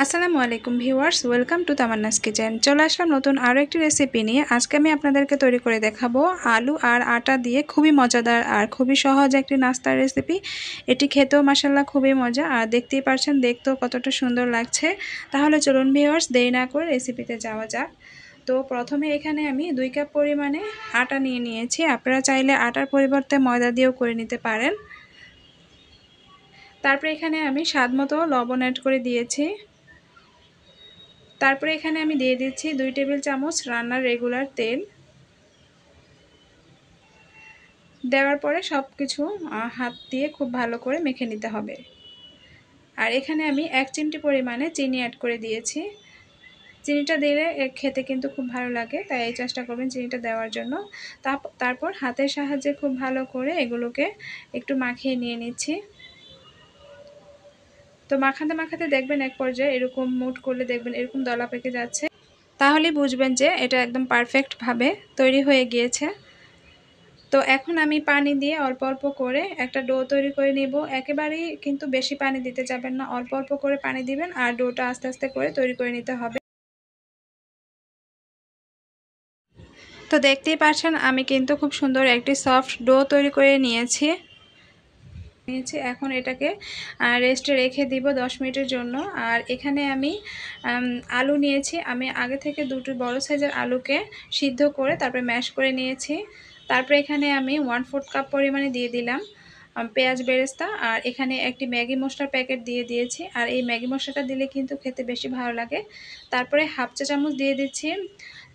আসসালামু আলাইকুম viewers, welcome to Tamanna's kitchen. চলে আসলাম নতুন আরও একটি রেসিপি নিয়ে। আজকে আমি আপনাদেরকে তৈরি করে দেখাবো আলু আর আটা দিয়ে খুবই মজাদার আর খুবই সহজ একটি নাস্তার রেসিপি। এটি খেতেও মাশাআল্লাহ খুবই মজা, আর দেখতেই পারছেন দেখতেও কতটা সুন্দর লাগছে। তাহলে চলুন ভিউয়ার্স, দেরি না করে রেসিপিতে যাওয়া যাক। তো প্রথমে এখানে আমি 2 কাপ পরিমাণে আটা নিয়ে নিয়েছি। আপনারা চাইলে আটার পরিবর্তে ময়দা দিয়েও করে নিতে পারেন। তারপরে এখানে আমি স্বাদমতো লবণ অ্যাড করে দিয়েছি। তারপরে এখানে আমি দিয়ে দিচ্ছি 2 টেবিল চামচ রান্নার রেগুলার তেল। দেওয়ার পরে সব কিছু হাত দিয়ে খুব ভালো করে মেখে নিতে হবে। আর এখানে আমি 1 চিমটি পরিমাণে চিনি অ্যাড করে দিয়েছি। চিনিটা দিলে খেতে কিন্তু খুব ভালো লাগে, তাই এই চেষ্টা করবেন চিনিটা দেওয়ার জন্য। তারপর হাতের সাহায্যে খুব ভালো করে এগুলোকে একটু মাখিয়ে নিয়ে নিচ্ছি। তো মাখাতে মাখাতে দেখবেন এক পর্যায়ে এরকম মুঠ করলে দেখবেন এরকম দলা পেকে যাচ্ছে, তাহলেই বুঝবেন যে এটা একদম পারফেক্টভাবে তৈরি হয়ে গিয়েছে। তো এখন আমি পানি দিয়ে অল্প অল্প করে একটা ডো তৈরি করে নিব। একেবারেই কিন্তু বেশি পানি দিতে যাবেন না, অল্প অল্প করে পানি দিবেন আর ডোটা আস্তে আস্তে করে তৈরি করে নিতে হবে। তো দেখতেই পাচ্ছেন আমি কিন্তু খুব সুন্দর একটি সফট ডো তৈরি করে নিয়েছি। এখন এটাকে রেস্টে রেখে দিব 10 মিনিটের জন্য। আর এখানে আমি আলু নিয়েছি। আমি আগে থেকে দুটো বড় সাইজের আলুকে সিদ্ধ করে তারপরে ম্যাশ করে নিয়েছি। তারপরে এখানে আমি 1/4 কাপ পরিমাণে দিয়ে দিলাম পেঁয়াজ বেরেস্তা, আর এখানে একটি ম্যাগি মশলার প্যাকেট দিয়ে দিয়েছি। আর এই ম্যাগি মশলাটা দিলে কিন্তু খেতে বেশি ভালো লাগে। তারপরে হাফ চা চামচ দিয়ে দিচ্ছি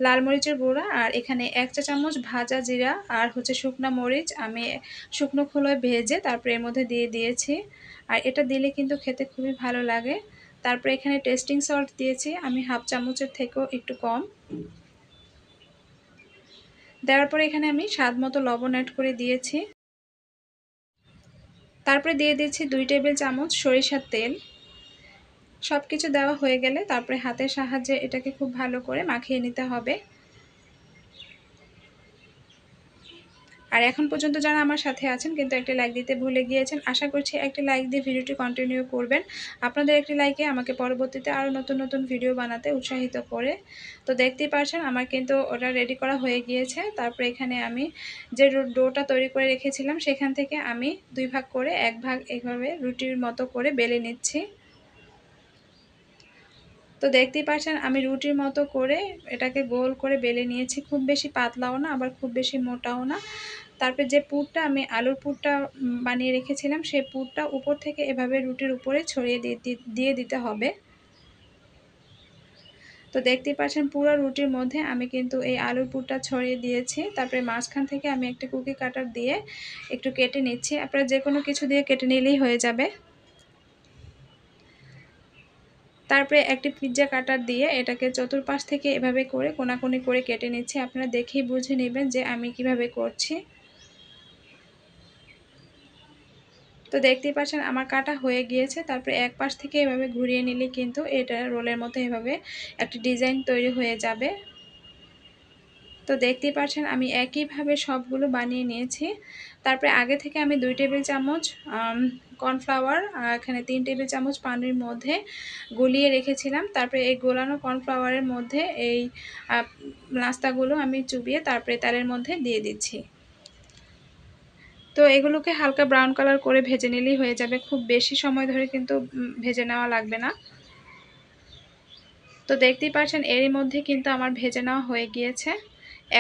লাল মরিচের গুঁড়া, আর এখানে 1 চা চামচ ভাজা জিরা আর শুকনা মরিচ আমি শুকনো খোলায় ভেজে তারপরে এর মধ্যে দিয়ে দিয়েছি। আর এটা দিলে কিন্তু খেতে খুবই ভালো লাগে। তারপরে এখানে টেস্টিং সল্ট দিয়েছি আমি হাফ চামচের থেকেও একটু কম। দেওয়ার পরে এখানে আমি স্বাদ মতো লবণ অ্যাড করে দিয়েছি। তারপরে দিয়ে দিচ্ছি 2 টেবিল চামচ সরিষার তেল। সব কিছু দেওয়া হয়ে গেলে তারপরে হাতের সাহায্যে এটাকে খুব ভালো করে মাখিয়ে নিতে হবে। আর এখন পর্যন্ত যারা আমার সাথে আছেন কিন্তু একটি লাইক দিতে ভুলে গিয়েছেন, আশা করছি একটি লাইক দিয়ে ভিডিওটি কন্টিনিউ করবেন। আপনাদের একটি লাইকে আমাকে পরবর্তীতে আরও নতুন নতুন ভিডিও বানাতে উৎসাহিত করে। তো দেখতেই পাচ্ছেন আমার কিন্তু ওটা রেডি করা হয়ে গিয়েছে। তারপরে এখানে আমি যে ডোটা তৈরি করে রেখেছিলাম সেখান থেকে আমি 2 ভাগ করে 1 ভাগ এইভাবে রুটির মতো করে বেলে নিচ্ছি। তো দেখতেই পাচ্ছেন আমি রুটির মতো করে এটাকে গোল করে বেলে নিয়েছি। খুব বেশি পাতলাও না আবার খুব বেশি মোটাও না। তারপরে যে পুরটা আমি আলুর পুরটা বানিয়ে রেখেছিলাম সেই পুরটা উপর থেকে এভাবে রুটির উপরে ছড়িয়ে দিয়ে দিতে হবে। তো দেখতেই পাচ্ছেন পুরো রুটির মধ্যে আমি কিন্তু এই আলুর পুরটা ছড়িয়ে দিয়েছি। তারপরে মাঝখান থেকে আমি একটা কুকি কাটার দিয়ে একটু কেটে নিচ্ছি। আপনারা যে কোনো কিছু দিয়ে কেটে নিলেই হয়ে যাবে। তারপরে একটি পিৎজা কাটার দিয়ে এটাকে চতুর্পাশ থেকে এভাবে করে কোনাকুনি করে কেটে নিচ্ছি। আপনারা দেখেই বুঝে নেবেন যে আমি কিভাবে করছি। তো দেখতেই পাচ্ছেন আমার কাটা হয়ে গিয়েছে। তারপরে এক পাশ থেকে এভাবে ঘুরিয়ে নিলে কিন্তু এটা রোলের মতো এভাবে একটা ডিজাইন তৈরি হয়ে যাবে। তো দেখতেই পাচ্ছেন আমি একইভাবে সবগুলো বানিয়ে নিয়েছি। তারপরে আগে থেকে আমি 2 টেবিল চামচ কর্নফ্লাওয়ার আর এখানে 3 টেবিল চামচ পানির মধ্যে গলিয়ে রেখেছিলাম। তারপরে এই গোলানো কর্নফ্লাওয়ারের মধ্যে এই নাস্তাগুলো আমি চুবিয়ে তারপরে তেলের মধ্যে দিয়ে দিচ্ছি। তো এগুলোকে হালকা ব্রাউন কালার করে ভেজে নিলেই হয়ে যাবে। খুব বেশি সময় ধরে কিন্তু ভেজে নেওয়া লাগবে না। তো দেখতেই পাচ্ছেন এরই মধ্যে কিন্তু আমার ভেজে নেওয়া হয়ে গিয়েছে।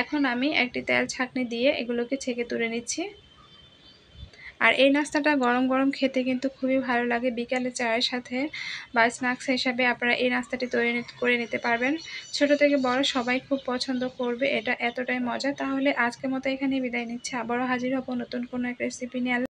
এখন আমি একটি তেল ছাঁকনি দিয়ে এগুলোকে ছেঁকে তুলে নিচ্ছি। আর এই নাস্তাটা গরম গরম খেতে কিন্তু খুবই ভালো লাগে। বিকালে চায়ের সাথে বা স্ন্যাক্স হিসাবে আপনারা এই নাস্তাটি তৈরি করে নিতে পারবেন। ছোট থেকে বড় সবাই খুব পছন্দ করবে, এটা এতটাই মজা। তাহলে আজকের মতো এখানেই বিদায় নিচ্ছি। আবারও হাজির হব নতুন কোনো এক রেসিপি নিয়ে।